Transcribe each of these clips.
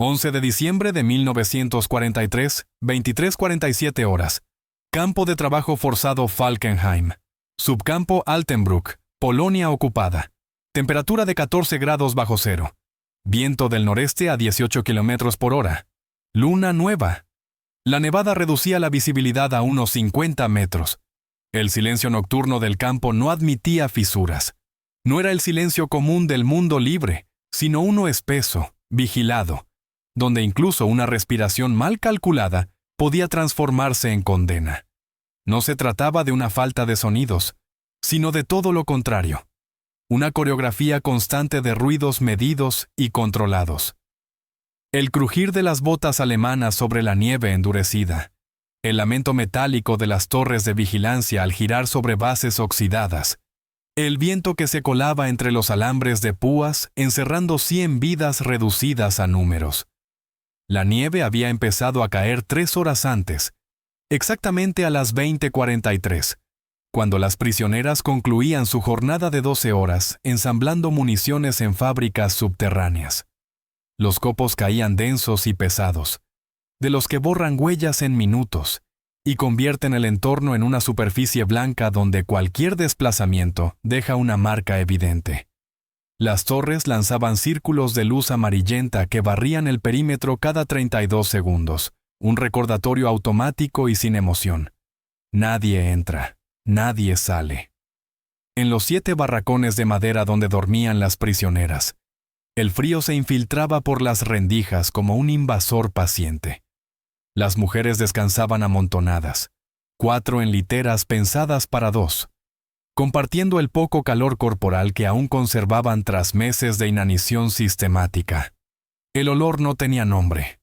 11 de diciembre de 1943, 23:47 horas. Campo de trabajo forzado Falkenhayn. Subcampo Altenbruck, Polonia ocupada. Temperatura de 14 grados bajo cero. Viento del noreste a 18 kilómetros por hora. Luna nueva. La nevada reducía la visibilidad a unos 50 metros. El silencio nocturno del campo no admitía fisuras. No era el silencio común del mundo libre, sino uno espeso, vigilado, donde incluso una respiración mal calculada podía transformarse en condena. No se trataba de una falta de sonidos, sino de todo lo contrario. Una coreografía constante de ruidos medidos y controlados. El crujir de las botas alemanas sobre la nieve endurecida. El lamento metálico de las torres de vigilancia al girar sobre bases oxidadas. El viento que se colaba entre los alambres de púas, encerrando 100 vidas reducidas a números. La nieve había empezado a caer 3 horas antes, exactamente a las 20:43, cuando las prisioneras concluían su jornada de 12 horas ensamblando municiones en fábricas subterráneas. Los copos caían densos y pesados, de los que borran huellas en minutos y convierten el entorno en una superficie blanca donde cualquier desplazamiento deja una marca evidente. Las torres lanzaban círculos de luz amarillenta que barrían el perímetro cada 32 segundos, un recordatorio automático y sin emoción. Nadie entra, nadie sale. En los 7 barracones de madera donde dormían las prisioneras, el frío se infiltraba por las rendijas como un invasor paciente. Las mujeres descansaban amontonadas, 4 en literas pensadas para 2, compartiendo el poco calor corporal que aún conservaban tras meses de inanición sistemática. El olor no tenía nombre.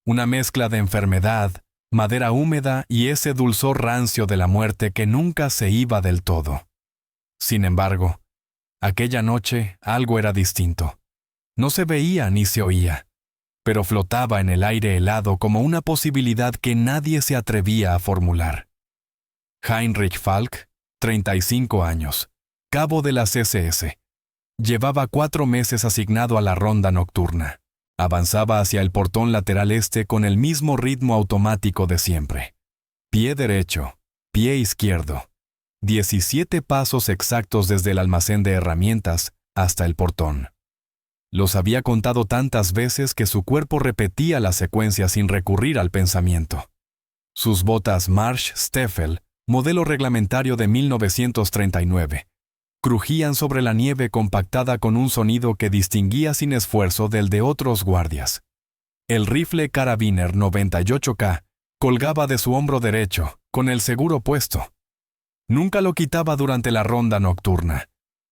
Una mezcla de enfermedad, madera húmeda y ese dulzor rancio de la muerte que nunca se iba del todo. Sin embargo, aquella noche algo era distinto. No se veía ni se oía, pero flotaba en el aire helado como una posibilidad que nadie se atrevía a formular. Heinrich Falk, 35 años, cabo de las SS. Llevaba 4 meses asignado a la ronda nocturna. Avanzaba hacia el portón lateral este con el mismo ritmo automático de siempre. Pie derecho, pie izquierdo. 17 pasos exactos desde el almacén de herramientas hasta el portón. Los había contado tantas veces que su cuerpo repetía la secuencia sin recurrir al pensamiento. Sus botas Marsch Stiefel, modelo reglamentario de 1939, crujían sobre la nieve compactada con un sonido que distinguía sin esfuerzo del de otros guardias. El rifle Karabiner 98K colgaba de su hombro derecho, con el seguro puesto. Nunca lo quitaba durante la ronda nocturna.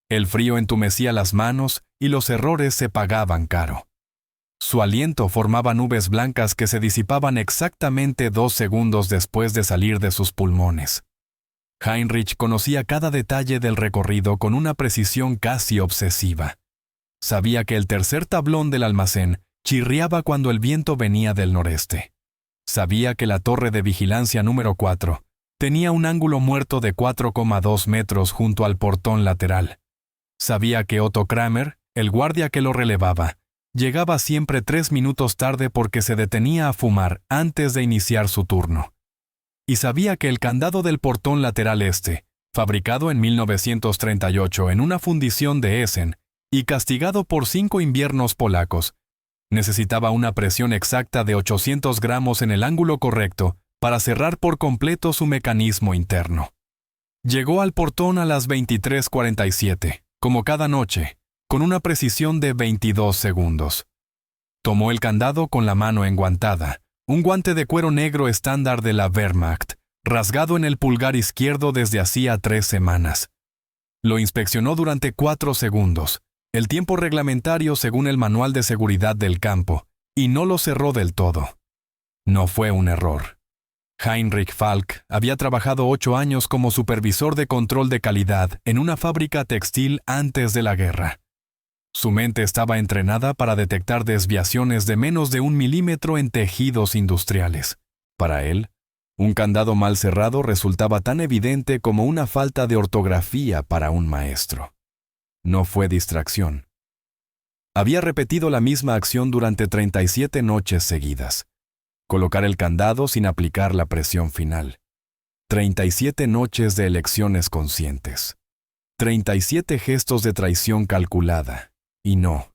El frío entumecía las manos y los errores se pagaban caro. Su aliento formaba nubes blancas que se disipaban exactamente 2 segundos después de salir de sus pulmones. Heinrich conocía cada detalle del recorrido con una precisión casi obsesiva. Sabía que el tercer tablón del almacén chirriaba cuando el viento venía del noreste. Sabía que la torre de vigilancia número 4 tenía un ángulo muerto de 4,2 metros junto al portón lateral. Sabía que Otto Kramer, el guardia que lo relevaba, llegaba siempre 3 minutos tarde porque se detenía a fumar antes de iniciar su turno. Y sabía que el candado del portón lateral este, fabricado en 1938 en una fundición de Essen y castigado por 5 inviernos polacos, necesitaba una presión exacta de 800 gramos en el ángulo correcto para cerrar por completo su mecanismo interno. Llegó al portón a las 23:47, como cada noche, con una precisión de 22 segundos. Tomó el candado con la mano enguantada, un guante de cuero negro estándar de la Wehrmacht, rasgado en el pulgar izquierdo desde hacía 3 semanas. Lo inspeccionó durante 4 segundos, el tiempo reglamentario según el manual de seguridad del campo, y no lo cerró del todo. No fue un error. Heinrich Falk había trabajado 8 años como supervisor de control de calidad en una fábrica textil antes de la guerra. Su mente estaba entrenada para detectar desviaciones de menos de 1 milímetro en tejidos industriales. Para él, un candado mal cerrado resultaba tan evidente como una falta de ortografía para un maestro. No fue distracción. Había repetido la misma acción durante 37 noches seguidas. Colocar el candado sin aplicar la presión final. 37 noches de elecciones conscientes. 37 gestos de traición calculada. Y no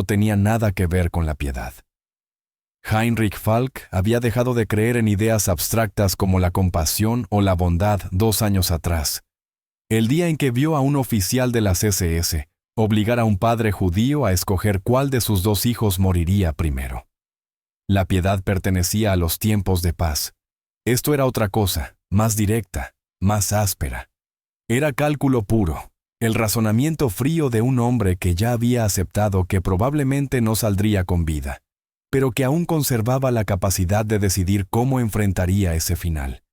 tenía nada que ver con la piedad. Heinrich Falk había dejado de creer en ideas abstractas como la compasión o la bondad 2 años atrás, el día en que vio a un oficial de las SS obligar a un padre judío a escoger cuál de sus 2 hijos moriría primero. La piedad pertenecía a los tiempos de paz. Esto era otra cosa, más directa, más áspera. Era cálculo puro, el razonamiento frío de un hombre que ya había aceptado que probablemente no saldría con vida, pero que aún conservaba la capacidad de decidir cómo enfrentaría ese final.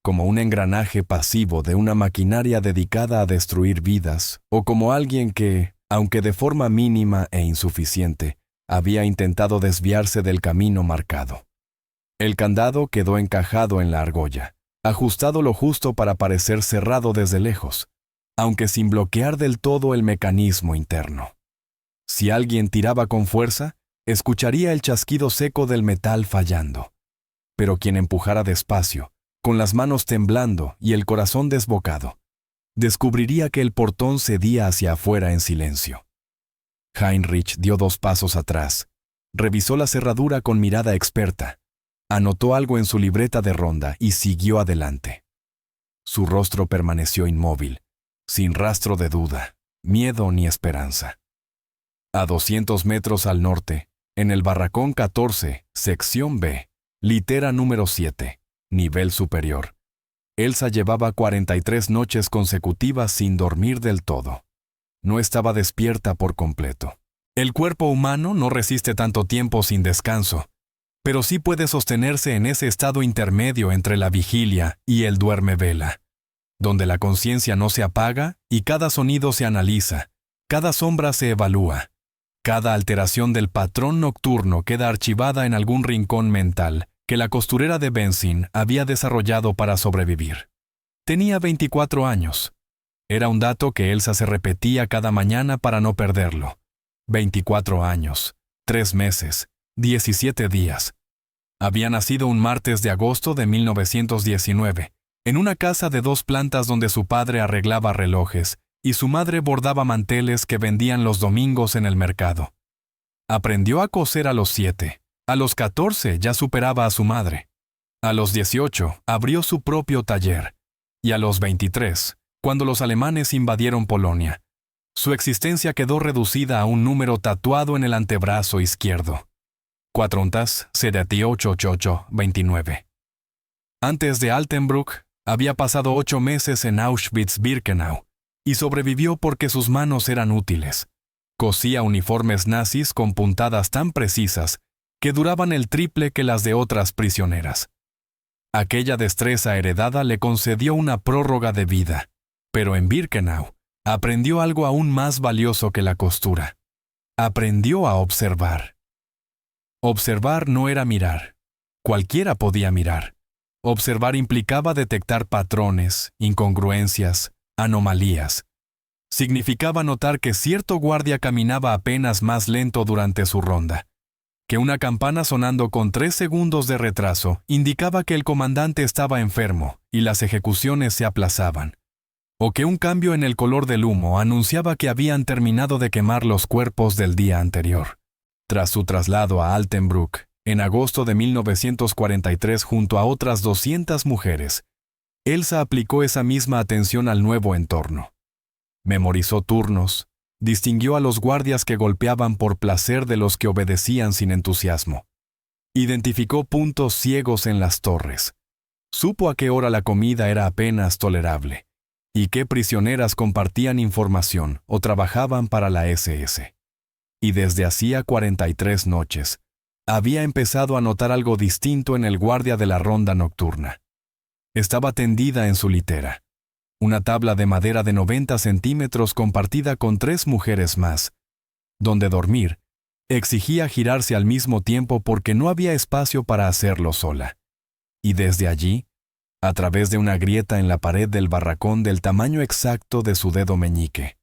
Como un engranaje pasivo de una maquinaria dedicada a destruir vidas, o como alguien que, aunque de forma mínima e insuficiente, había intentado desviarse del camino marcado. El candado quedó encajado en la argolla, ajustado lo justo para parecer cerrado desde lejos, aunque sin bloquear del todo el mecanismo interno. Si alguien tiraba con fuerza, escucharía el chasquido seco del metal fallando. Pero quien empujara despacio, con las manos temblando y el corazón desbocado, descubriría que el portón cedía hacia afuera en silencio. Heinrich dio 2 pasos atrás, revisó la cerradura con mirada experta, anotó algo en su libreta de ronda y siguió adelante. Su rostro permaneció inmóvil, sin rastro de duda, miedo ni esperanza. A 200 metros al norte, en el barracón 14, sección B, litera número 7, nivel superior, Elsa llevaba 43 noches consecutivas sin dormir del todo. No estaba despierta por completo. El cuerpo humano no resiste tanto tiempo sin descanso, pero sí puede sostenerse en ese estado intermedio entre la vigilia y el duerme-vela, donde la conciencia no se apaga y cada sonido se analiza, cada sombra se evalúa, cada alteración del patrón nocturno queda archivada en algún rincón mental que la costurera de Benzin había desarrollado para sobrevivir. Tenía 24 años. Era un dato que Elsa se repetía cada mañana para no perderlo. 24 años, 3 meses, 17 días. Había nacido un martes de agosto de 1919, en una casa de 2 plantas donde su padre arreglaba relojes y su madre bordaba manteles que vendían los domingos en el mercado. Aprendió a coser a los 7. A los 14 ya superaba a su madre. A los 18 abrió su propio taller. Y a los 23, cuando los alemanes invadieron Polonia, su existencia quedó reducida a un número tatuado en el antebrazo izquierdo. 4-888-29. Antes de Altenbruck, había pasado 8 meses en Auschwitz-Birkenau y sobrevivió porque sus manos eran útiles. Cosía uniformes nazis con puntadas tan precisas que duraban el triple que las de otras prisioneras. Aquella destreza heredada le concedió una prórroga de vida, pero en Birkenau aprendió algo aún más valioso que la costura. Aprendió a observar. Observar no era mirar. Cualquiera podía mirar. Observar implicaba detectar patrones, incongruencias, anomalías. Significaba notar que cierto guardia caminaba apenas más lento durante su ronda, que una campana sonando con 3 segundos de retraso indicaba que el comandante estaba enfermo y las ejecuciones se aplazaban, o que un cambio en el color del humo anunciaba que habían terminado de quemar los cuerpos del día anterior. Tras su traslado a Altenbruck, en agosto de 1943 junto a otras 200 mujeres, Elsa aplicó esa misma atención al nuevo entorno. Memorizó turnos, distinguió a los guardias que golpeaban por placer de los que obedecían sin entusiasmo. Identificó puntos ciegos en las torres. Supo a qué hora la comida era apenas tolerable y qué prisioneras compartían información o trabajaban para la SS. Y desde hacía 43 noches, había empezado a notar algo distinto en el guardia de la ronda nocturna. Estaba tendida en su litera. Una tabla de madera de 90 centímetros compartida con 3 mujeres más, donde dormir exigía girarse al mismo tiempo porque no había espacio para hacerlo sola. Y desde allí, a través de una grieta en la pared del barracón del tamaño exacto de su dedo meñique,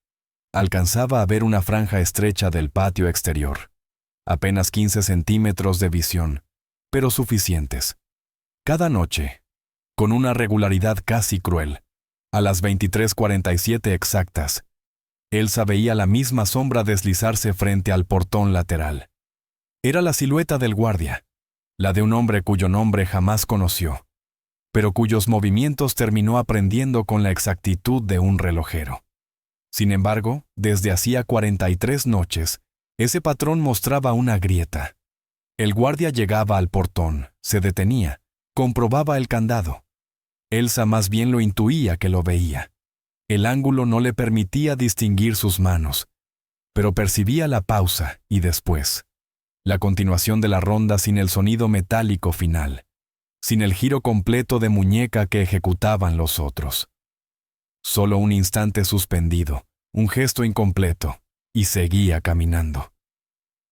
Alcanzaba a ver una franja estrecha del patio exterior. Apenas 15 centímetros de visión, pero suficientes. Cada noche, con una regularidad casi cruel, a las 23:47 exactas, Elsa veía la misma sombra deslizarse frente al portón lateral. Era la silueta del guardia, la de un hombre cuyo nombre jamás conoció, pero cuyos movimientos terminó aprendiendo con la exactitud de un relojero. Sin embargo, desde hacía 43 noches, ese patrón mostraba una grieta. El guardia llegaba al portón, se detenía, comprobaba el candado. Elsa más bien lo intuía que lo veía. El ángulo no le permitía distinguir sus manos, pero percibía la pausa y después, la continuación de la ronda sin el sonido metálico final, sin el giro completo de muñeca que ejecutaban los otros. Solo un instante suspendido, un gesto incompleto, y seguía caminando.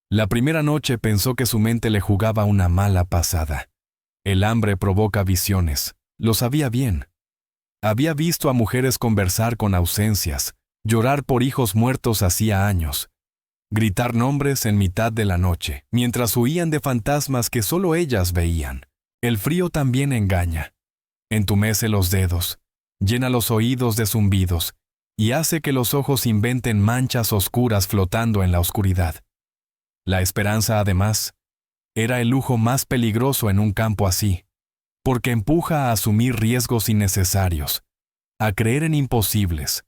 La primera noche pensó que su mente le jugaba una mala pasada. El hambre provoca visiones, lo sabía bien. Había visto a mujeres conversar con ausencias, llorar por hijos muertos hacía años, gritar nombres en mitad de la noche, mientras huían de fantasmas que solo ellas veían. El frío también engaña. Entumece los dedos, llena los oídos de zumbidos, y hace que los ojos inventen manchas oscuras flotando en la oscuridad. La esperanza, además, era el lujo más peligroso en un campo así, porque empuja a asumir riesgos innecesarios, a creer en imposibles,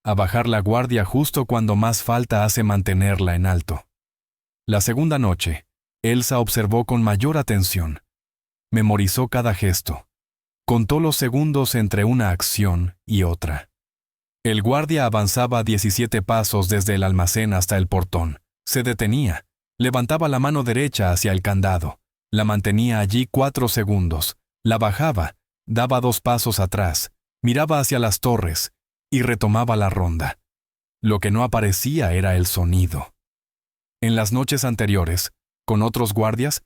a bajar la guardia justo cuando más falta hace mantenerla en alto. La segunda noche, Elsa observó con mayor atención. Memorizó cada gesto. Contó los segundos entre una acción y otra. El guardia avanzaba 17 pasos desde el almacén hasta el portón. Se detenía, levantaba la mano derecha hacia el candado, la mantenía allí 4 segundos, la bajaba, daba 2 pasos atrás, miraba hacia las torres y retomaba la ronda. Lo que no aparecía era el sonido. En las noches anteriores, con otros guardias,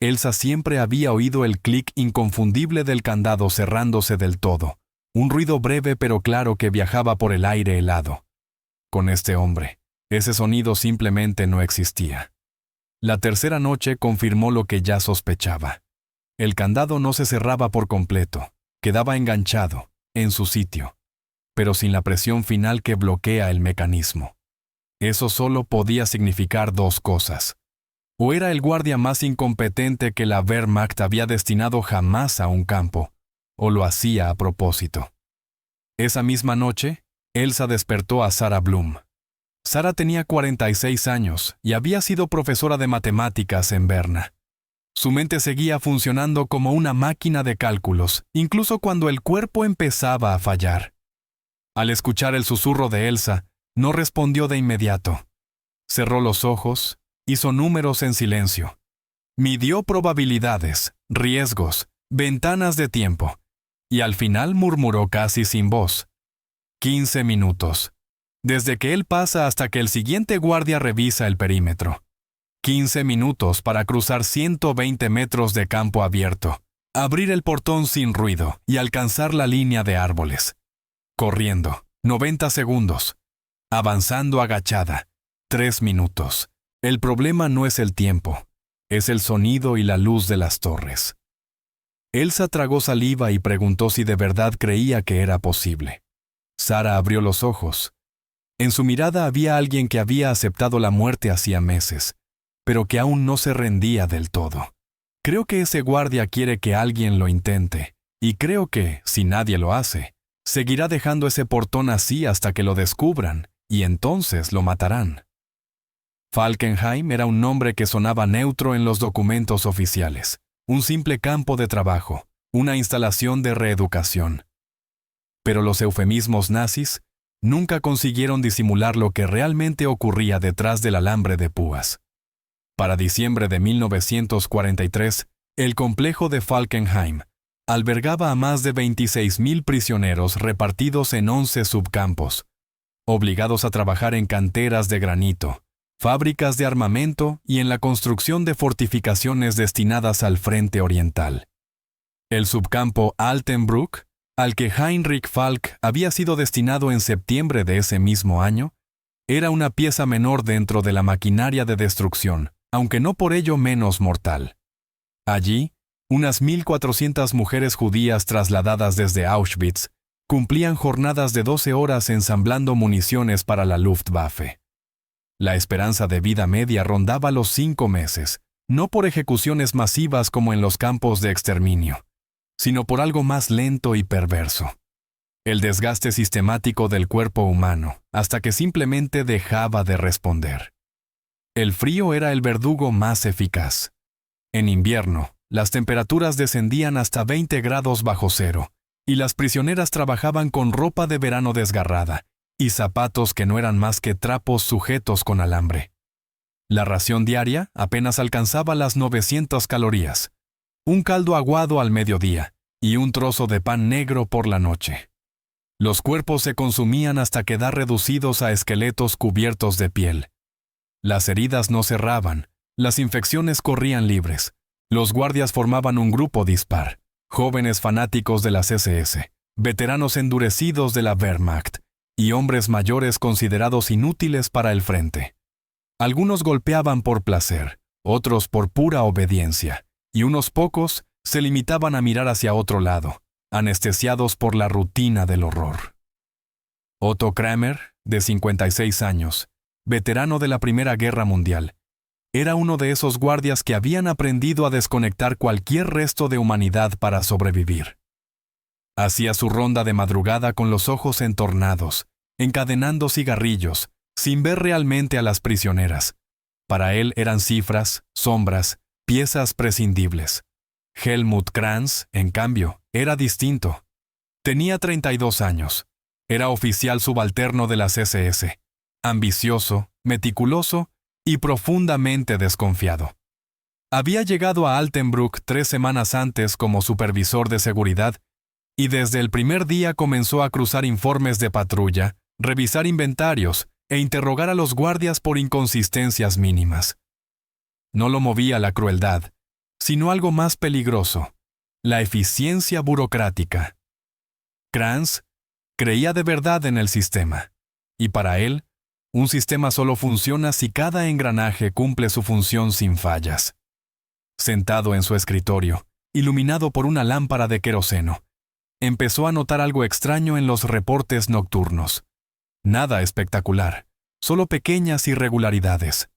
Elsa siempre había oído el clic inconfundible del candado cerrándose del todo, un ruido breve pero claro que viajaba por el aire helado. Con este hombre, ese sonido simplemente no existía. La tercera noche confirmó lo que ya sospechaba. El candado no se cerraba por completo, quedaba enganchado, en su sitio, pero sin la presión final que bloquea el mecanismo. Eso solo podía significar 2 cosas. O era el guardia más incompetente que la Wehrmacht había destinado jamás a un campo, o lo hacía a propósito. Esa misma noche, Elsa despertó a Sarah Bloom. Sarah tenía 46 años y había sido profesora de matemáticas en Berna. Su mente seguía funcionando como una máquina de cálculos, incluso cuando el cuerpo empezaba a fallar. Al escuchar el susurro de Elsa, no respondió de inmediato. Cerró los ojos, hizo números en silencio. Midió probabilidades, riesgos, ventanas de tiempo, y al final murmuró casi sin voz. 15 minutos. Desde que él pasa hasta que el siguiente guardia revisa el perímetro. 15 minutos para cruzar 120 metros de campo abierto, abrir el portón sin ruido y alcanzar la línea de árboles. Corriendo, 90 segundos. Avanzando agachada, 3 minutos. El problema no es el tiempo, es el sonido y la luz de las torres. Elsa tragó saliva y preguntó si de verdad creía que era posible. Sarah abrió los ojos. En su mirada había alguien que había aceptado la muerte hacía meses, pero que aún no se rendía del todo. Creo que ese guardia quiere que alguien lo intente, y creo que, si nadie lo hace, seguirá dejando ese portón así hasta que lo descubran, y entonces lo matarán. Falkenhayn era un nombre que sonaba neutro en los documentos oficiales, un simple campo de trabajo, una instalación de reeducación. Pero los eufemismos nazis nunca consiguieron disimular lo que realmente ocurría detrás del alambre de púas. Para diciembre de 1943, el complejo de Falkenhayn albergaba a más de 26.000 prisioneros repartidos en 11 subcampos, obligados a trabajar en canteras de granito, fábricas de armamento y en la construcción de fortificaciones destinadas al frente oriental. El subcampo Altenbruck, al que Heinrich Falk había sido destinado en septiembre de ese mismo año, Era una pieza menor dentro de la maquinaria de destrucción, aunque no por ello menos mortal. Allí, unas 1.400 mujeres judías trasladadas desde Auschwitz cumplían jornadas de 12 horas ensamblando municiones para la Luftwaffe. La esperanza de vida media rondaba los 5 meses, no por ejecuciones masivas como en los campos de exterminio, sino por algo más lento y perverso. El desgaste sistemático del cuerpo humano, hasta que simplemente dejaba de responder. El frío era el verdugo más eficaz. En invierno, las temperaturas descendían hasta 20 grados bajo cero, y las prisioneras trabajaban con ropa de verano desgarrada y zapatos que no eran más que trapos sujetos con alambre. La ración diaria apenas alcanzaba las 900 calorías, un caldo aguado al mediodía y un trozo de pan negro por la noche. Los cuerpos se consumían hasta quedar reducidos a esqueletos cubiertos de piel. Las heridas no cerraban, las infecciones corrían libres. Los guardias formaban un grupo dispar, jóvenes fanáticos de las SS, veteranos endurecidos de la Wehrmacht y hombres mayores considerados inútiles para el frente. Algunos golpeaban por placer, otros por pura obediencia, y unos pocos se limitaban a mirar hacia otro lado, anestesiados por la rutina del horror. Otto Kramer, de 56 años, veterano de la Primera Guerra Mundial, era uno de esos guardias que habían aprendido a desconectar cualquier resto de humanidad para sobrevivir. Hacía su ronda de madrugada con los ojos entornados, encadenando cigarrillos, sin ver realmente a las prisioneras. Para él eran cifras, sombras, piezas prescindibles. Helmut Kranz, en cambio, era distinto. Tenía 32 años. Era oficial subalterno de las SS. Ambicioso, meticuloso y profundamente desconfiado. Había llegado a Altenbruck 3 semanas antes como supervisor de seguridad y desde el primer día comenzó a cruzar informes de patrulla, revisar inventarios e interrogar a los guardias por inconsistencias mínimas. No lo movía la crueldad, sino algo más peligroso, la eficiencia burocrática. Kranz creía de verdad en el sistema, y para él, un sistema solo funciona si cada engranaje cumple su función sin fallas. Sentado en su escritorio, iluminado por una lámpara de queroseno, empezó a notar algo extraño en los reportes nocturnos. Nada espectacular, solo pequeñas irregularidades.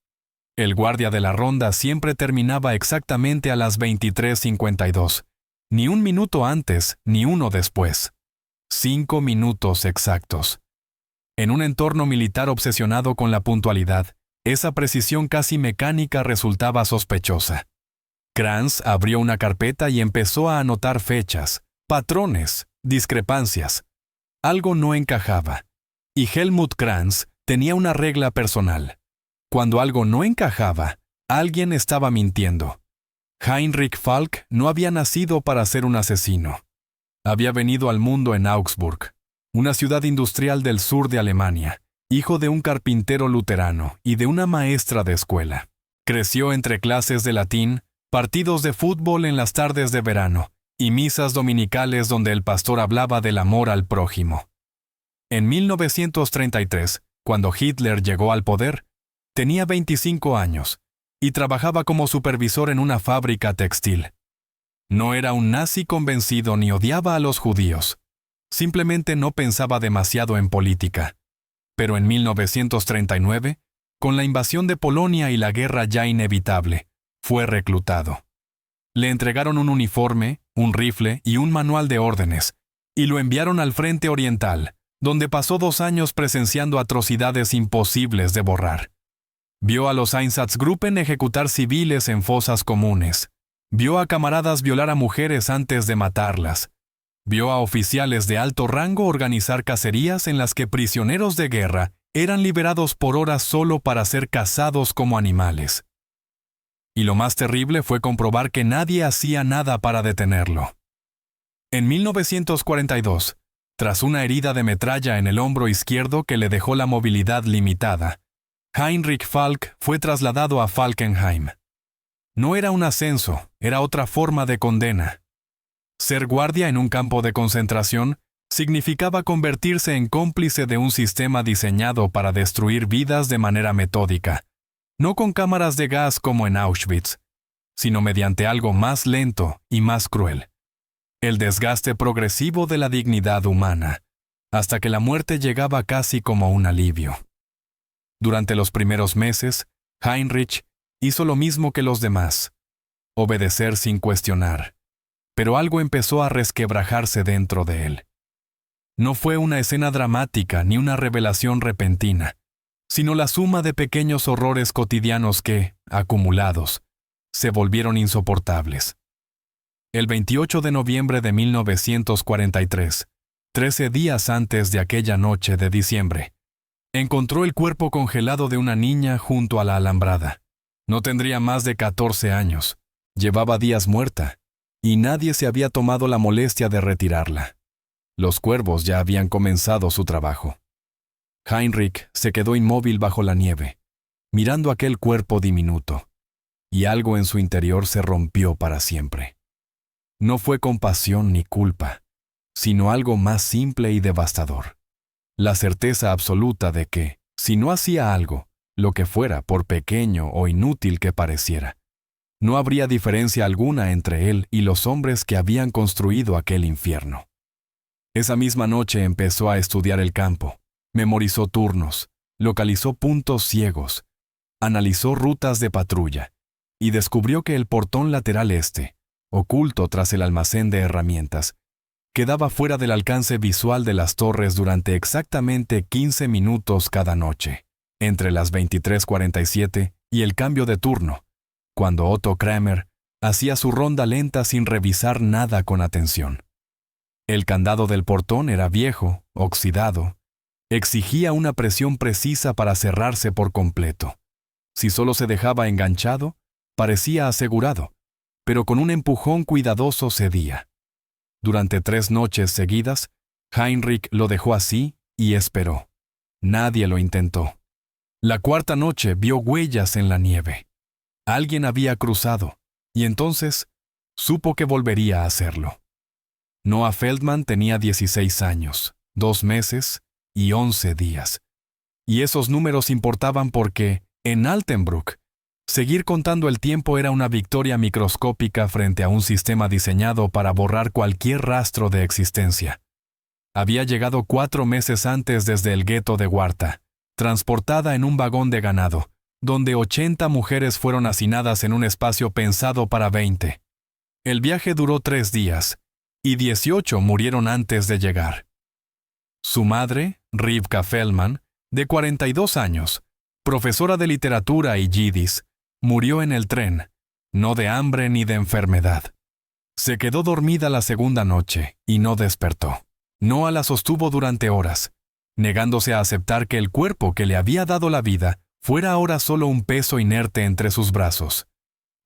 El guardia de la ronda siempre terminaba exactamente a las 23:52, ni un minuto antes ni uno después. 5 minutos exactos. En un entorno militar obsesionado con la puntualidad, esa precisión casi mecánica resultaba sospechosa. Kranz abrió una carpeta y empezó a anotar fechas, patrones, discrepancias. Algo no encajaba. Y Helmut Kranz tenía una regla personal. Cuando algo no encajaba, alguien estaba mintiendo. Heinrich Falk no había nacido para ser un asesino. Había venido al mundo en Augsburg, una ciudad industrial del sur de Alemania, hijo de un carpintero luterano y de una maestra de escuela. Creció entre clases de latín, partidos de fútbol en las tardes de verano y misas dominicales donde el pastor hablaba del amor al prójimo. En 1933, cuando Hitler llegó al poder, tenía 25 años y trabajaba como supervisor en una fábrica textil. No era un nazi convencido ni odiaba a los judíos. Simplemente no pensaba demasiado en política. Pero en 1939, con la invasión de Polonia y la guerra ya inevitable, fue reclutado. Le entregaron un uniforme, un rifle y un manual de órdenes, y lo enviaron al Frente Oriental, donde pasó 2 años presenciando atrocidades imposibles de borrar. Vio a los Einsatzgruppen ejecutar civiles en fosas comunes. Vio a camaradas violar a mujeres antes de matarlas. Vio a oficiales de alto rango organizar cacerías en las que prisioneros de guerra eran liberados por horas solo para ser cazados como animales. Y lo más terrible fue comprobar que nadie hacía nada para detenerlo. En 1942, tras una herida de metralla en el hombro izquierdo que le dejó la movilidad limitada, Heinrich Falk fue trasladado a Falkenhayn. No era un ascenso, era otra forma de condena. Ser guardia en un campo de concentración Significaba convertirse en cómplice de un sistema diseñado para destruir vidas de manera metódica, no con cámaras de gas como en Auschwitz, sino mediante algo más lento y más cruel: el desgaste progresivo de la dignidad humana, hasta que la muerte llegaba casi como un alivio. Durante los primeros meses, Heinrich hizo lo mismo que los demás: obedecer sin cuestionar. Pero algo empezó a resquebrajarse dentro de él. No fue una escena dramática ni una revelación repentina, sino la suma de pequeños horrores cotidianos que, acumulados, se volvieron insoportables. El 28 de noviembre de 1943, 13 días antes de aquella noche de diciembre, encontró el cuerpo congelado de una niña junto a la alambrada. No tendría más de 14 años, llevaba días muerta, y nadie se había tomado la molestia de retirarla. Los cuervos ya habían comenzado su trabajo. Heinrich se quedó inmóvil bajo la nieve, mirando aquel cuerpo diminuto, y algo en su interior se rompió para siempre. No fue compasión ni culpa, sino algo más simple y devastador: la certeza absoluta de que, si no hacía algo, lo que fuera, por pequeño o inútil que pareciera, no habría diferencia alguna entre él y los hombres que habían construido aquel infierno. Esa misma noche empezó a estudiar el campo, memorizó turnos, localizó puntos ciegos, analizó rutas de patrulla, y descubrió que el portón lateral este, oculto tras el almacén de herramientas, quedaba fuera del alcance visual de las torres durante exactamente 15 minutos cada noche, entre las 23:47 y el cambio de turno, cuando Otto Kramer hacía su ronda lenta sin revisar nada con atención. El candado del portón era viejo, oxidado, exigía una presión precisa para cerrarse por completo. Si solo se dejaba enganchado, parecía asegurado, pero con un empujón cuidadoso cedía. Durante 3 noches seguidas, Heinrich lo dejó así y esperó. Nadie lo intentó. La cuarta noche vio huellas en la nieve. Alguien había cruzado, y entonces supo que volvería a hacerlo. Noah Feldman tenía 16 años, 2 meses y 11 días. Y esos números importaban porque, en Altenbruck, seguir contando el tiempo era una victoria microscópica frente a un sistema diseñado para borrar cualquier rastro de existencia. Había llegado 4 meses antes desde el gueto de Warta, transportada en un vagón de ganado, donde 80 mujeres fueron hacinadas en un espacio pensado para 20. El viaje duró 3 días, y 18 murieron antes de llegar. Su madre, Rivka Feldman, de 42 años, profesora de literatura y yidis, murió en el tren, no de hambre ni de enfermedad. Se quedó dormida la segunda noche y no despertó. Noah la sostuvo durante horas, negándose a aceptar que el cuerpo que le había dado la vida fuera ahora solo un peso inerte entre sus brazos.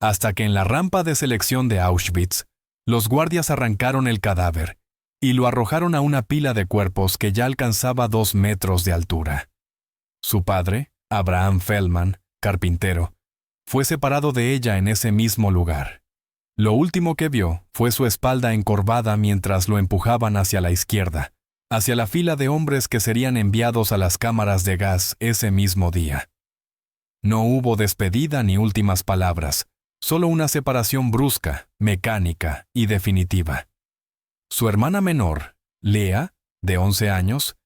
Hasta que en la rampa de selección de Auschwitz, los guardias arrancaron el cadáver y lo arrojaron a una pila de cuerpos que ya alcanzaba 2 metros de altura. Su padre, Abraham Feldman, carpintero, fue separado de ella en ese mismo lugar. Lo último que vio fue su espalda encorvada mientras lo empujaban hacia la izquierda, hacia la fila de hombres que serían enviados a las cámaras de gas ese mismo día. No hubo despedida ni últimas palabras, solo una separación brusca, mecánica y definitiva. Su hermana menor, Lea, de 11 años,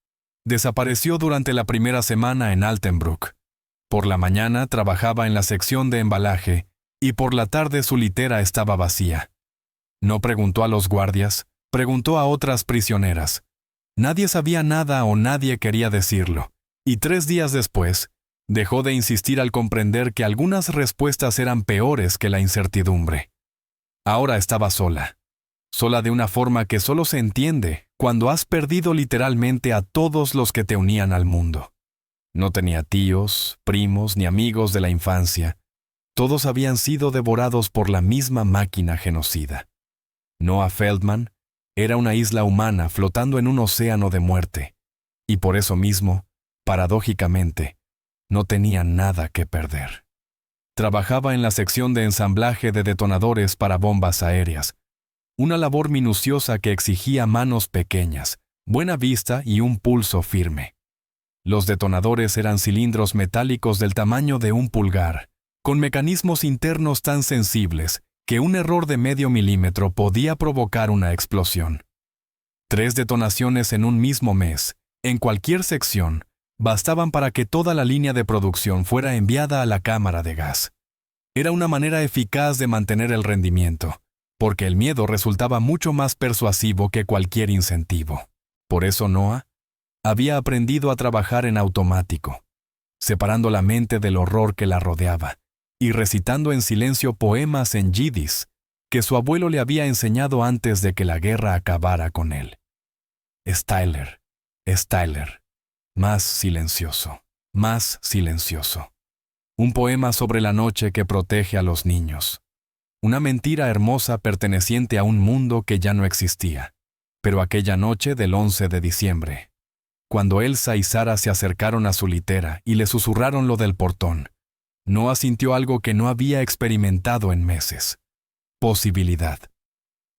desapareció durante la primera semana en Altenbruck. Por la mañana trabajaba en la sección de embalaje y por la tarde su litera estaba vacía. No preguntó a los guardias, preguntó a otras prisioneras. Nadie sabía nada o nadie quería decirlo, y 3 días después, dejó de insistir al comprender que algunas respuestas eran peores que la incertidumbre. Ahora estaba sola. Sola de una forma que solo se entiende cuando has perdido literalmente a todos los que te unían al mundo. No tenía tíos, primos ni amigos de la infancia. Todos habían sido devorados por la misma máquina genocida. Noah Feldman era una isla humana flotando en un océano de muerte, y por eso mismo, paradójicamente, no tenía nada que perder. Trabajaba en la sección de ensamblaje de detonadores para bombas aéreas, una labor minuciosa que exigía manos pequeñas, buena vista y un pulso firme. Los detonadores eran cilindros metálicos del tamaño de un pulgar, con mecanismos internos tan sensibles que un error de medio milímetro podía provocar una explosión. 3 detonaciones en un mismo mes, en cualquier sección, bastaban para que toda la línea de producción fuera enviada a la cámara de gas. Era una manera eficaz de mantener el rendimiento, porque el miedo resultaba mucho más persuasivo que cualquier incentivo. Por eso Noah había aprendido a trabajar en automático, separando la mente del horror que la rodeaba y recitando en silencio poemas en yidis que su abuelo le había enseñado antes de que la guerra acabara con él. Styler, Styler, más silencioso, más silencioso. Un poema sobre la noche que protege a los niños. Una mentira hermosa perteneciente a un mundo que ya no existía. Pero aquella noche del 11 de diciembre, cuando Elsa y Sara se acercaron a su litera y le susurraron lo del portón, Noah sintió algo que no había experimentado en meses. Posibilidad.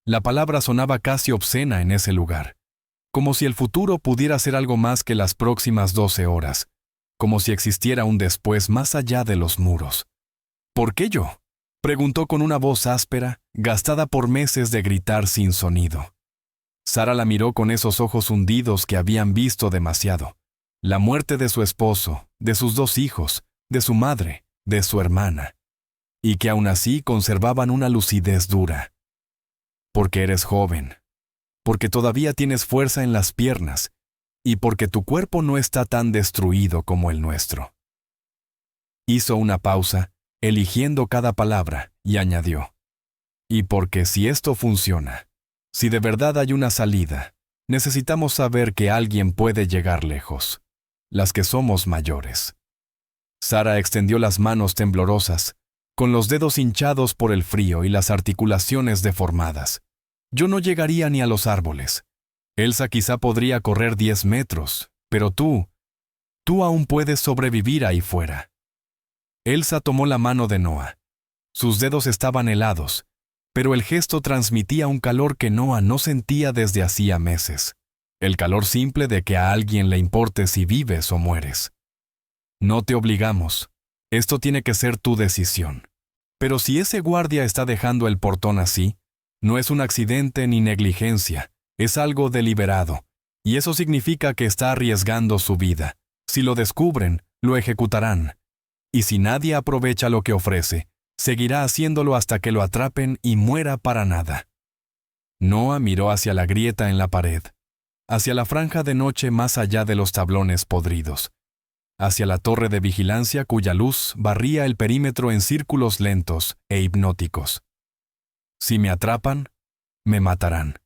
La palabra sonaba casi obscena en ese lugar, como si el futuro pudiera ser algo más que las próximas 12 horas, como si existiera un después más allá de los muros. ¿Por qué yo?, preguntó con una voz áspera, gastada por meses de gritar sin sonido. Sara la miró con esos ojos hundidos que habían visto demasiado. La muerte de su esposo, de sus 2 hijos, de su madre, de su hermana, y que aún así conservaban una lucidez dura. Porque eres joven, porque todavía tienes fuerza en las piernas, y porque tu cuerpo no está tan destruido como el nuestro. Hizo una pausa, eligiendo cada palabra, y añadió: y porque si esto funciona, si de verdad hay una salida, necesitamos saber que alguien puede llegar lejos, las que somos mayores. Sara extendió las manos temblorosas, con los dedos hinchados por el frío y las articulaciones deformadas. Yo no llegaría ni a los árboles. Elsa quizá podría correr 10 metros, pero tú aún puedes sobrevivir ahí fuera. Elsa tomó la mano de Noah. Sus dedos estaban helados, pero el gesto transmitía un calor que Noah no sentía desde hacía meses. El calor simple de que a alguien le importe si vives o mueres. No te obligamos. Esto tiene que ser tu decisión. Pero si ese guardia está dejando el portón así, no es un accidente ni negligencia, es algo deliberado, y eso significa que está arriesgando su vida. Si lo descubren, lo ejecutarán. Y si nadie aprovecha lo que ofrece, seguirá haciéndolo hasta que lo atrapen y muera para nada. Noah miró hacia la grieta en la pared, hacia la franja de noche más allá de los tablones podridos, hacia la torre de vigilancia cuya luz barría el perímetro en círculos lentos e hipnóticos. Si me atrapan, me matarán.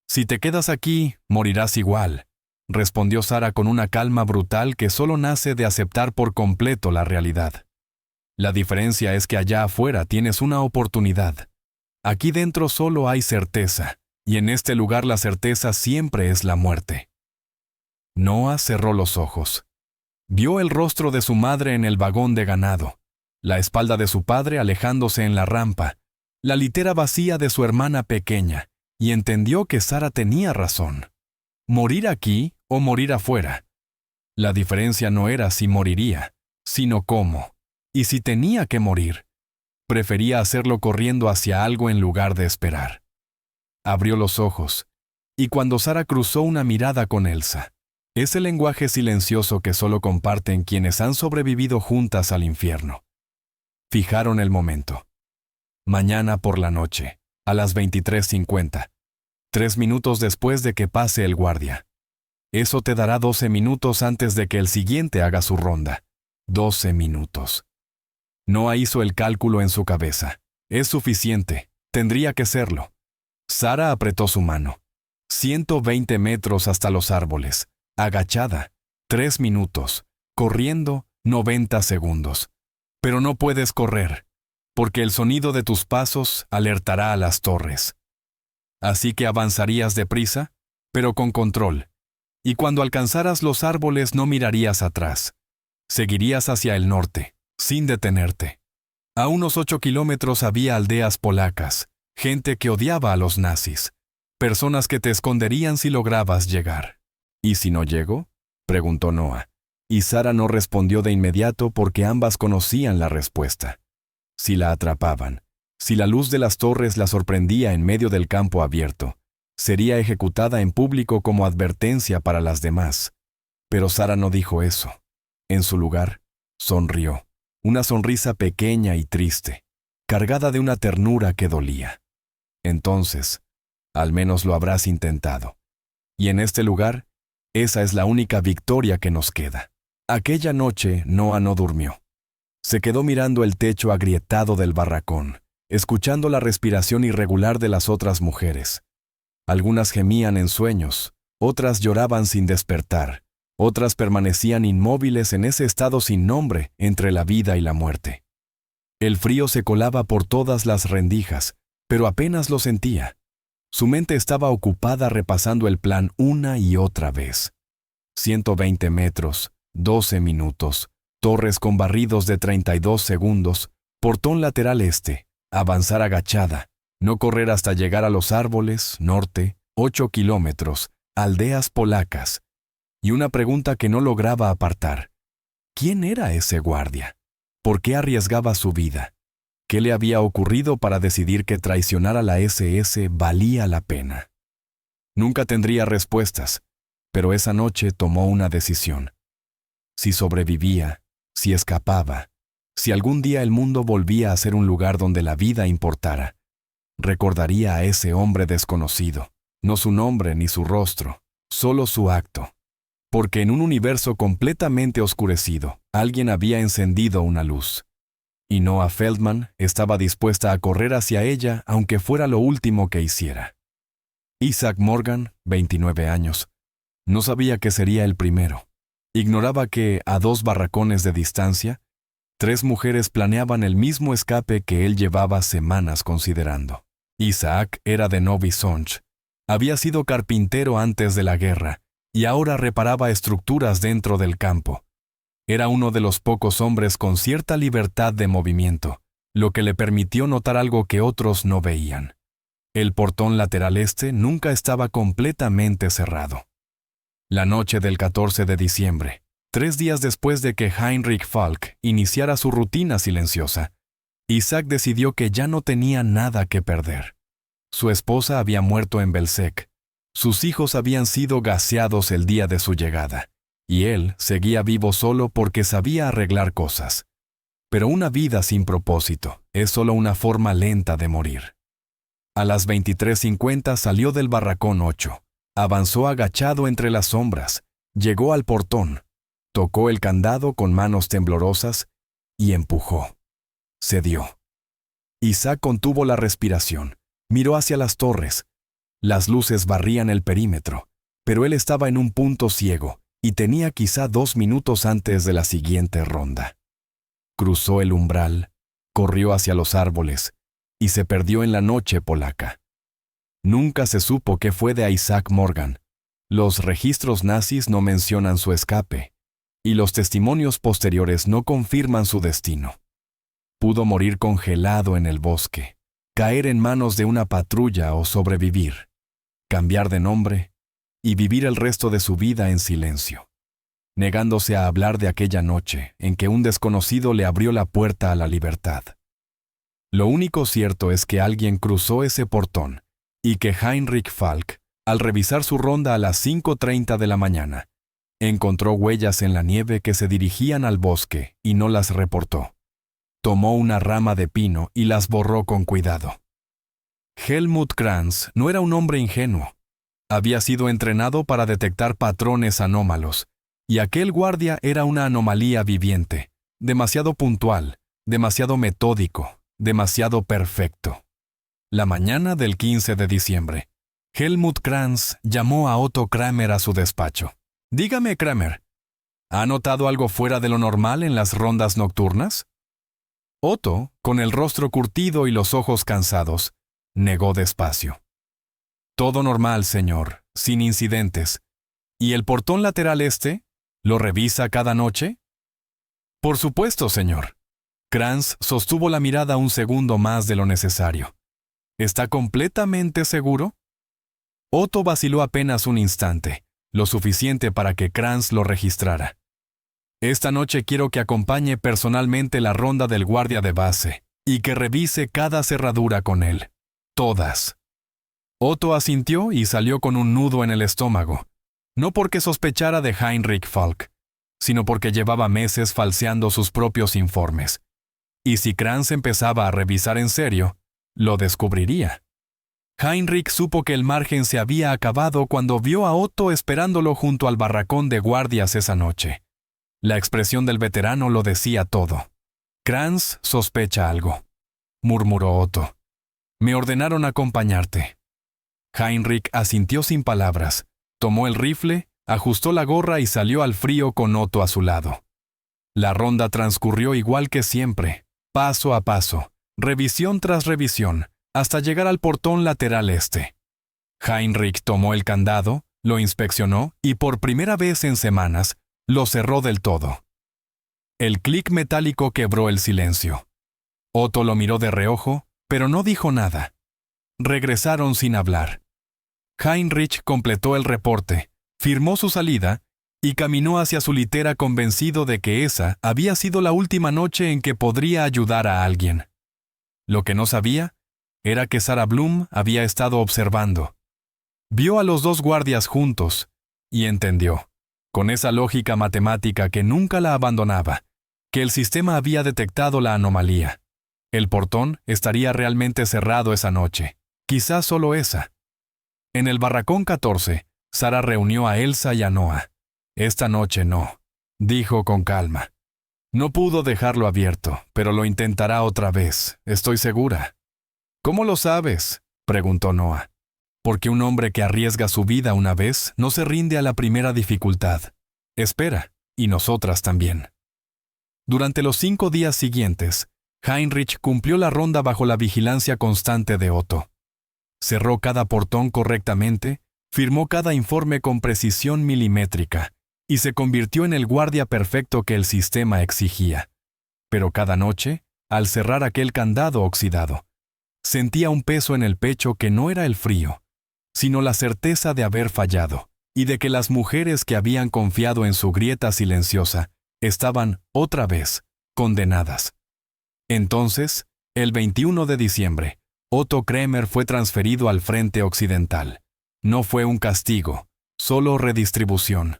Si te quedas aquí, morirás igual, respondió Sara con una calma brutal que solo nace de aceptar por completo la realidad. La diferencia es que allá afuera tienes una oportunidad. Aquí dentro solo hay certeza, y en este lugar la certeza siempre es la muerte. Noah cerró los ojos. Vio el rostro de su madre en el vagón de ganado, la espalda de su padre alejándose en la rampa, la litera vacía de su hermana pequeña, y entendió que Sara tenía razón. ¿Morir aquí o morir afuera? La diferencia no era si moriría, sino cómo. Y si tenía que morir, prefería hacerlo corriendo hacia algo en lugar de esperar. Abrió los ojos, y cuando Sara cruzó una mirada con Elsa, ese lenguaje silencioso que solo comparten quienes han sobrevivido juntas al infierno. Fijaron el momento. Mañana por la noche, a las 23:50, 3 minutos después de que pase el guardia. Eso te dará 12 minutos antes de que el siguiente haga su ronda. 12 minutos. Noah hizo el cálculo en su cabeza. Es suficiente, tendría que serlo. Sara apretó su mano. 120 metros hasta los árboles. Agachada. 3 minutos. Corriendo, 90 segundos. Pero no puedes correr, porque el sonido de tus pasos alertará a las torres. Así que avanzarías deprisa, pero con control. Y cuando alcanzaras los árboles no mirarías atrás. Seguirías hacia el norte, sin detenerte. A unos 8 kilómetros había aldeas polacas, gente que odiaba a los nazis, personas que te esconderían si lograbas llegar. ¿Y si no llego?, preguntó Noah, y Sara no respondió de inmediato porque ambas conocían la respuesta. Si la atrapaban, si la luz de las torres la sorprendía en medio del campo abierto, sería ejecutada en público como advertencia para las demás. Pero Sara no dijo eso. En su lugar, sonrió, una sonrisa pequeña y triste, cargada de una ternura que dolía. Entonces, al menos lo habrás intentado. Y en este lugar, esa es la única victoria que nos queda. Aquella noche Noah no durmió. Se quedó mirando el techo agrietado del barracón, escuchando la respiración irregular de las otras mujeres. Algunas gemían en sueños, otras lloraban sin despertar, otras permanecían inmóviles en ese estado sin nombre entre la vida y la muerte. El frío se colaba por todas las rendijas, pero apenas lo sentía. Su mente estaba ocupada repasando el plan una y otra vez. 120 metros, 12 minutos, torres con barridos de 32 segundos, portón lateral este, avanzar agachada, no correr hasta llegar a los árboles, norte, 8 kilómetros, aldeas polacas. Y una pregunta que no lograba apartar. ¿Quién era ese guardia? ¿Por qué arriesgaba su vida? ¿Qué le había ocurrido para decidir que traicionar a la SS valía la pena? Nunca tendría respuestas, pero esa noche tomó una decisión. Si sobrevivía, si escapaba, si algún día el mundo volvía a ser un lugar donde la vida importara, recordaría a ese hombre desconocido, no su nombre ni su rostro, solo su acto. Porque en un universo completamente oscurecido, alguien había encendido una luz. Y Noah Feldman estaba dispuesta a correr hacia ella aunque fuera lo último que hiciera. Isaac Morgan, 29 años, no sabía que sería el primero. Ignoraba que, a 2 barracones de distancia, 3 mujeres planeaban el mismo escape que él llevaba semanas considerando. Isaac era de Novi Sącz. Había sido carpintero antes de la guerra y ahora reparaba estructuras dentro del campo. Era uno de los pocos hombres con cierta libertad de movimiento, lo que le permitió notar algo que otros no veían. El portón lateral este nunca estaba completamente cerrado. La noche del 14 de diciembre, 3 días después de que Heinrich Falk iniciara su rutina silenciosa, Isaac decidió que ya no tenía nada que perder. Su esposa había muerto en Belzec, sus hijos habían sido gaseados el día de su llegada, y él seguía vivo solo porque sabía arreglar cosas. Pero una vida sin propósito es solo una forma lenta de morir. A las 23:50 salió del barracón 8, avanzó agachado entre las sombras, llegó al portón, tocó el candado con manos temblorosas y empujó. Cedió. Isaac contuvo la respiración, miró hacia las torres. Las luces barrían el perímetro, pero él estaba en un punto ciego y tenía quizá 2 minutos antes de la siguiente ronda. Cruzó el umbral, corrió hacia los árboles y se perdió en la noche polaca. Nunca se supo qué fue de Isaac Morgan. Los registros nazis no mencionan su escape, y los testimonios posteriores no confirman su destino. Pudo morir congelado en el bosque, caer en manos de una patrulla o sobrevivir, cambiar de nombre y vivir el resto de su vida en silencio, negándose a hablar de aquella noche en que un desconocido le abrió la puerta a la libertad. Lo único cierto es que alguien cruzó ese portón y que Heinrich Falk, al revisar su ronda a las 5:30 de la mañana, encontró huellas en la nieve que se dirigían al bosque y no las reportó. Tomó una rama de pino y las borró con cuidado. Helmut Kranz no era un hombre ingenuo. Había sido entrenado para detectar patrones anómalos, y aquel guardia era una anomalía viviente, demasiado puntual, demasiado metódico, demasiado perfecto. La mañana del 15 de diciembre, Helmut Kranz llamó a Otto Kramer a su despacho. «Dígame, Kramer, ¿ha notado algo fuera de lo normal en las rondas nocturnas?» Otto, con el rostro curtido y los ojos cansados, negó despacio. «Todo normal, señor, sin incidentes. ¿Y el portón lateral este? ¿Lo revisa cada noche?» «Por supuesto, señor». Kranz sostuvo la mirada un segundo más de lo necesario. «¿Está completamente seguro?» Otto vaciló apenas un instante, lo suficiente para que Kranz lo registrara. Esta noche quiero que acompañe personalmente la ronda del guardia de base y que revise cada cerradura con él. Todas. Otto asintió y salió con un nudo en el estómago, no porque sospechara de Heinrich Falk, sino porque llevaba meses falseando sus propios informes. Y si Kranz empezaba a revisar en serio, lo descubriría. Heinrich supo que el margen se había acabado cuando vio a Otto esperándolo junto al barracón de guardias esa noche. La expresión del veterano lo decía todo. Kranz sospecha algo, murmuró Otto. Me ordenaron acompañarte. Heinrich asintió sin palabras, tomó el rifle, ajustó la gorra y salió al frío con Otto a su lado. La ronda transcurrió igual que siempre, paso a paso, revisión tras revisión, hasta llegar al portón lateral este. Heinrich tomó el candado, lo inspeccionó y por primera vez en semanas, lo cerró del todo. El clic metálico quebró el silencio. Otto lo miró de reojo, pero no dijo nada. Regresaron sin hablar. Heinrich completó el reporte, firmó su salida y caminó hacia su litera convencido de que esa había sido la última noche en que podría ayudar a alguien. Lo que no sabía era que Sarah Bloom había estado observando. Vio a los dos guardias juntos y entendió, con esa lógica matemática que nunca la abandonaba, que el sistema había detectado la anomalía. El portón estaría realmente cerrado esa noche, quizás solo esa. En el barracón 14, Sarah reunió a Elsa y a Noah. Esta noche no, dijo con calma. No pudo dejarlo abierto, pero lo intentará otra vez, estoy segura. ¿Cómo lo sabes?, preguntó Noah. Porque un hombre que arriesga su vida una vez no se rinde a la primera dificultad. Espera, y nosotras también. Durante los 5 días siguientes, Heinrich cumplió la ronda bajo la vigilancia constante de Otto. Cerró cada portón correctamente, firmó cada informe con precisión milimétrica y se convirtió en el guardia perfecto que el sistema exigía. Pero cada noche, al cerrar aquel candado oxidado, sentía un peso en el pecho que no era el frío, sino la certeza de haber fallado y de que las mujeres que habían confiado en su grieta silenciosa estaban, otra vez, condenadas. Entonces, el 21 de diciembre, Otto Kremer fue transferido al frente occidental. No fue un castigo, solo redistribución.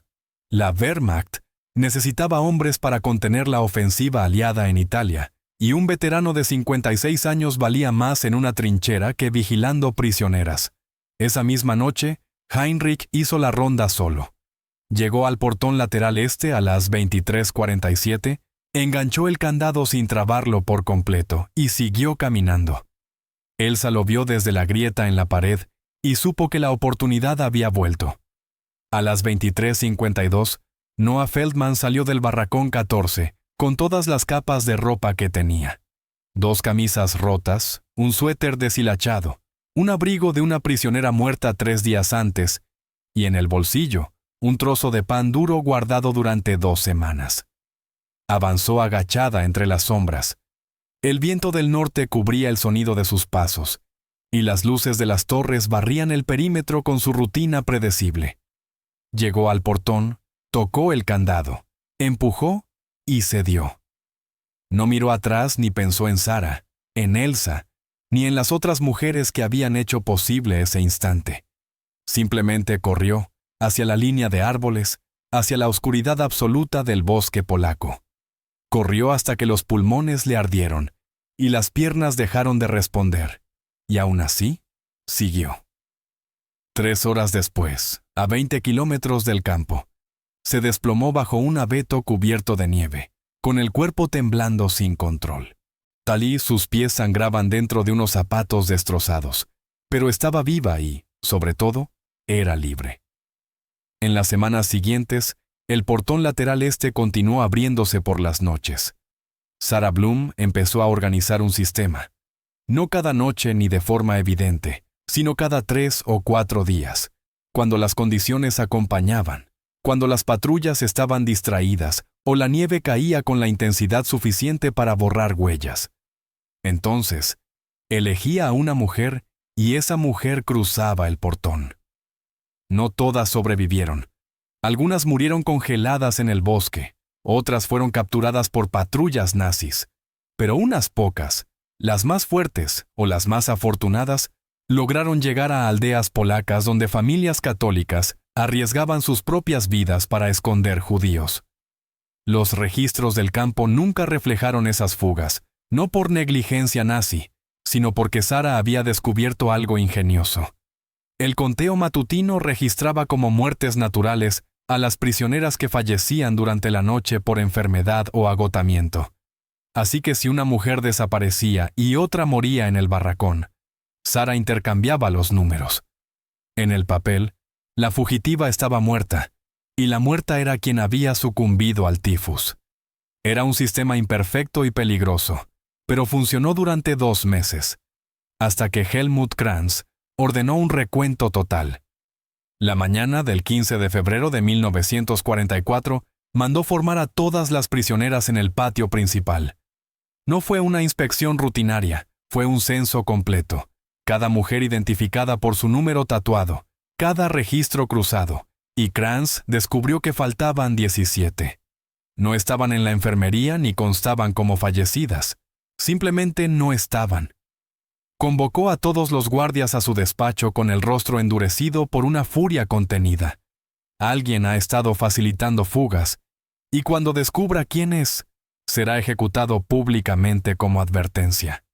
La Wehrmacht necesitaba hombres para contener la ofensiva aliada en Italia, y un veterano de 56 años valía más en una trinchera que vigilando prisioneras. Esa misma noche, Heinrich hizo la ronda solo. Llegó al portón lateral este a las 23:47, enganchó el candado sin trabarlo por completo y siguió caminando. Elsa lo vio desde la grieta en la pared y supo que la oportunidad había vuelto. A las 23:52, Noah Feldman salió del barracón 14 con todas las capas de ropa que tenía. 2 camisas rotas, un suéter deshilachado, un abrigo de una prisionera muerta 3 días antes, y en el bolsillo, un trozo de pan duro guardado durante 2 semanas. Avanzó agachada entre las sombras. El viento del norte cubría el sonido de sus pasos, y las luces de las torres barrían el perímetro con su rutina predecible. Llegó al portón, tocó el candado, empujó y cedió. No miró atrás ni pensó en Sarah, en Elsa, ni en las otras mujeres que habían hecho posible ese instante. Simplemente corrió hacia la línea de árboles, hacia la oscuridad absoluta del bosque polaco. Corrió hasta que los pulmones le ardieron y las piernas dejaron de responder, y aún así, siguió. 3 horas después, a 20 kilómetros del campo, se desplomó bajo un abeto cubierto de nieve, con el cuerpo temblando sin control. Talí sus pies sangraban dentro de unos zapatos destrozados, pero estaba viva y, sobre todo, era libre. En las semanas siguientes, el portón lateral este continuó abriéndose por las noches. Sarah Bloom empezó a organizar un sistema. No cada noche ni de forma evidente, sino cada 3 o 4 días, cuando las condiciones acompañaban, cuando las patrullas estaban distraídas o la nieve caía con la intensidad suficiente para borrar huellas. Entonces, elegía a una mujer y esa mujer cruzaba el portón. No todas sobrevivieron, Algunas murieron congeladas en el bosque, otras fueron capturadas por patrullas nazis, pero unas pocas, las más fuertes o las más afortunadas, lograron llegar a aldeas polacas donde familias católicas arriesgaban sus propias vidas para esconder judíos. Los registros del campo nunca reflejaron esas fugas, no por negligencia nazi, sino porque Sara había descubierto algo ingenioso. El conteo matutino registraba como muertes naturales a las prisioneras que fallecían durante la noche por enfermedad o agotamiento. Así que si una mujer desaparecía y otra moría en el barracón, Sara intercambiaba los números. En el papel, la fugitiva estaba muerta, y la muerta era quien había sucumbido al tifus. Era un sistema imperfecto y peligroso, pero funcionó durante 2 meses, hasta que Helmut Kranz ordenó un recuento total. La mañana del 15 de febrero de 1944 mandó formar a todas las prisioneras en el patio principal. No fue una inspección rutinaria, fue un censo completo. Cada mujer identificada por su número tatuado, cada registro cruzado, y Kranz descubrió que faltaban 17. No estaban en la enfermería ni constaban como fallecidas, simplemente no estaban. Convocó a todos los guardias a su despacho con el rostro endurecido por una furia contenida. Alguien ha estado facilitando fugas, y cuando descubra quién es, será ejecutado públicamente como advertencia.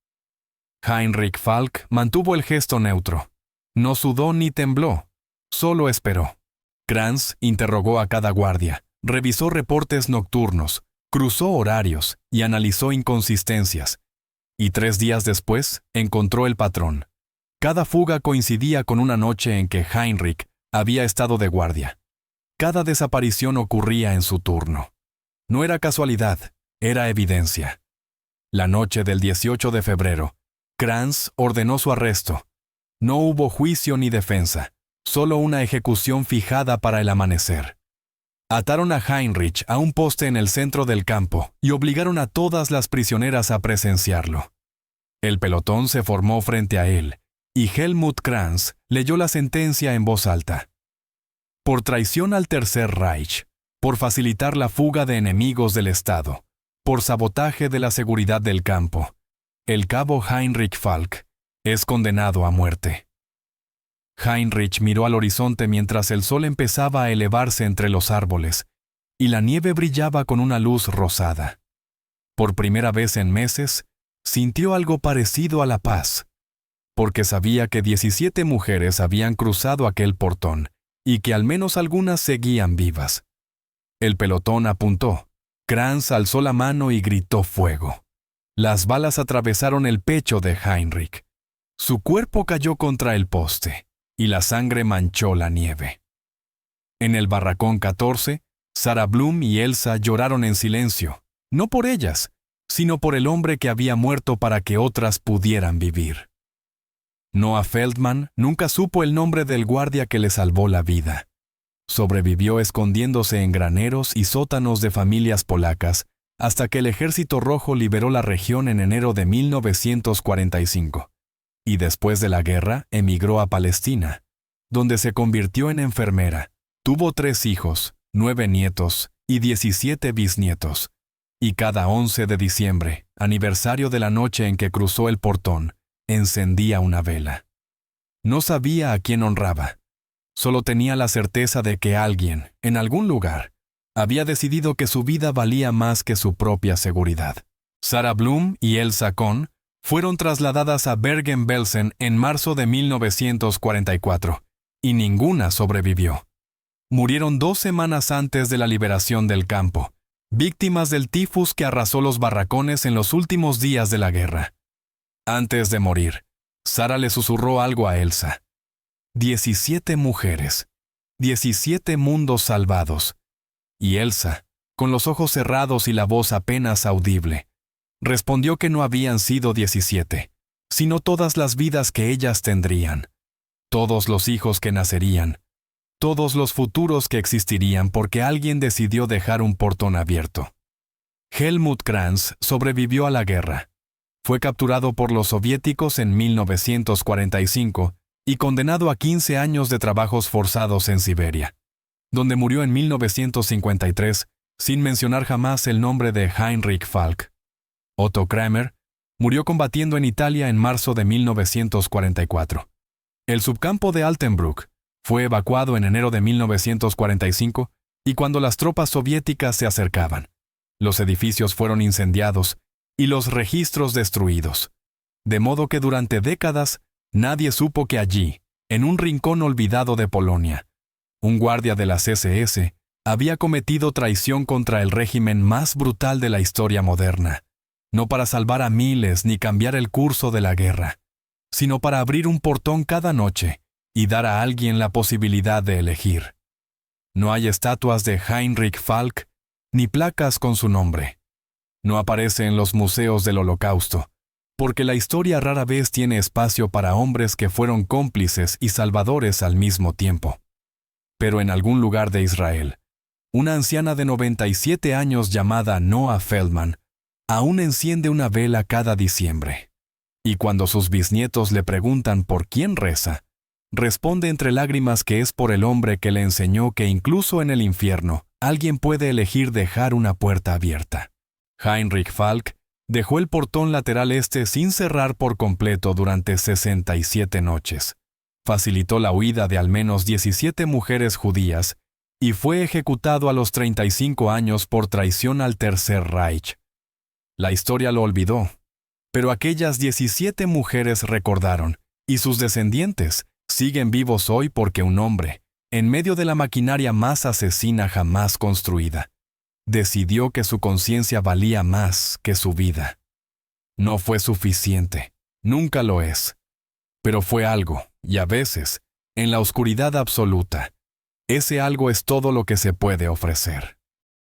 Heinrich Falk mantuvo el gesto neutro. No sudó ni tembló, solo esperó. Kranz interrogó a cada guardia, revisó reportes nocturnos, cruzó horarios y analizó inconsistencias. Y 3 días después encontró el patrón. Cada fuga coincidía con una noche en que Heinrich había estado de guardia. Cada desaparición ocurría en su turno. No era casualidad, era evidencia. La noche del 18 de febrero, Kranz ordenó su arresto. No hubo juicio ni defensa, solo una ejecución fijada para el amanecer. Ataron a Heinrich a un poste en el centro del campo y obligaron a todas las prisioneras a presenciarlo. El pelotón se formó frente a él, y Helmut Kranz leyó la sentencia en voz alta. Por traición al Tercer Reich, por facilitar la fuga de enemigos del Estado, por sabotaje de la seguridad del campo, el cabo Heinrich Falk es condenado a muerte. Heinrich miró al horizonte mientras el sol empezaba a elevarse entre los árboles, y la nieve brillaba con una luz rosada. Por primera vez en meses, sintió algo parecido a la paz, porque sabía que 17 mujeres habían cruzado aquel portón, y que al menos algunas seguían vivas. El pelotón apuntó. Kranz alzó la mano y gritó fuego. Las balas atravesaron el pecho de Heinrich. Su cuerpo cayó contra el poste, y la sangre manchó la nieve. En el barracón 14, Sara Blum y Elsa lloraron en silencio, no por ellas, sino por el hombre que había muerto para que otras pudieran vivir. Noah Feldman nunca supo el nombre del guardia que le salvó la vida. Sobrevivió escondiéndose en graneros y sótanos de familias polacas hasta que el Ejército Rojo liberó la región en enero de 1945. Y después de la guerra emigró a Palestina, donde se convirtió en enfermera. Tuvo 3 hijos, 9 nietos y 17 bisnietos. Y cada 11 de diciembre, aniversario de la noche en que cruzó el portón, encendía una vela. No sabía a quién honraba. Solo tenía la certeza de que alguien, en algún lugar, había decidido que su vida valía más que su propia seguridad. Sara Blum y Elsa Kohn fueron trasladadas a Bergen-Belsen en marzo de 1944, y ninguna sobrevivió. Murieron 2 semanas antes de la liberación del campo, víctimas del tifus que arrasó los barracones en los últimos días de la guerra. Antes de morir, Sara le susurró algo a Elsa. 17 mujeres, 17 mundos salvados. Y Elsa, con los ojos cerrados y la voz apenas audible, respondió que no habían sido 17, sino todas las vidas que ellas tendrían, todos los hijos que nacerían, todos los futuros que existirían porque alguien decidió dejar un portón abierto. Helmut Kranz sobrevivió a la guerra. Fue capturado por los soviéticos en 1945 y condenado a 15 años de trabajos forzados en Siberia. donde murió en 1953, sin mencionar jamás el nombre de Heinrich Falk. Otto Kramer murió combatiendo en Italia en marzo de 1944. El subcampo de Altenbruck fue evacuado en enero de 1945 y cuando las tropas soviéticas se acercaban, los edificios fueron incendiados y los registros destruidos, de modo que durante décadas nadie supo que allí, en un rincón olvidado de Polonia, un guardia de las SS había cometido traición contra el régimen más brutal de la historia moderna, no para salvar a miles ni cambiar el curso de la guerra, sino para abrir un portón cada noche y dar a alguien la posibilidad de elegir. No hay estatuas de Heinrich Falk ni placas con su nombre. No aparece en los museos del Holocausto, porque la historia rara vez tiene espacio para hombres que fueron cómplices y salvadores al mismo tiempo. Pero en algún lugar de Israel, una anciana de 97 años llamada Noah Feldman aún enciende una vela cada diciembre. Y cuando sus bisnietos le preguntan por quién reza, responde entre lágrimas que es por el hombre que le enseñó que incluso en el infierno alguien puede elegir dejar una puerta abierta. Heinrich Falk dejó el portón lateral este sin cerrar por completo durante 67 noches. Facilitó la huida de al menos 17 mujeres judías y fue ejecutado a los 35 años por traición al Tercer Reich. La historia lo olvidó, pero aquellas 17 mujeres recordaron, y sus descendientes siguen vivos hoy porque un hombre, en medio de la maquinaria más asesina jamás construida, decidió que su conciencia valía más que su vida. No fue suficiente, nunca lo es, pero fue algo, y a veces, en la oscuridad absoluta, ese algo es todo lo que se puede ofrecer.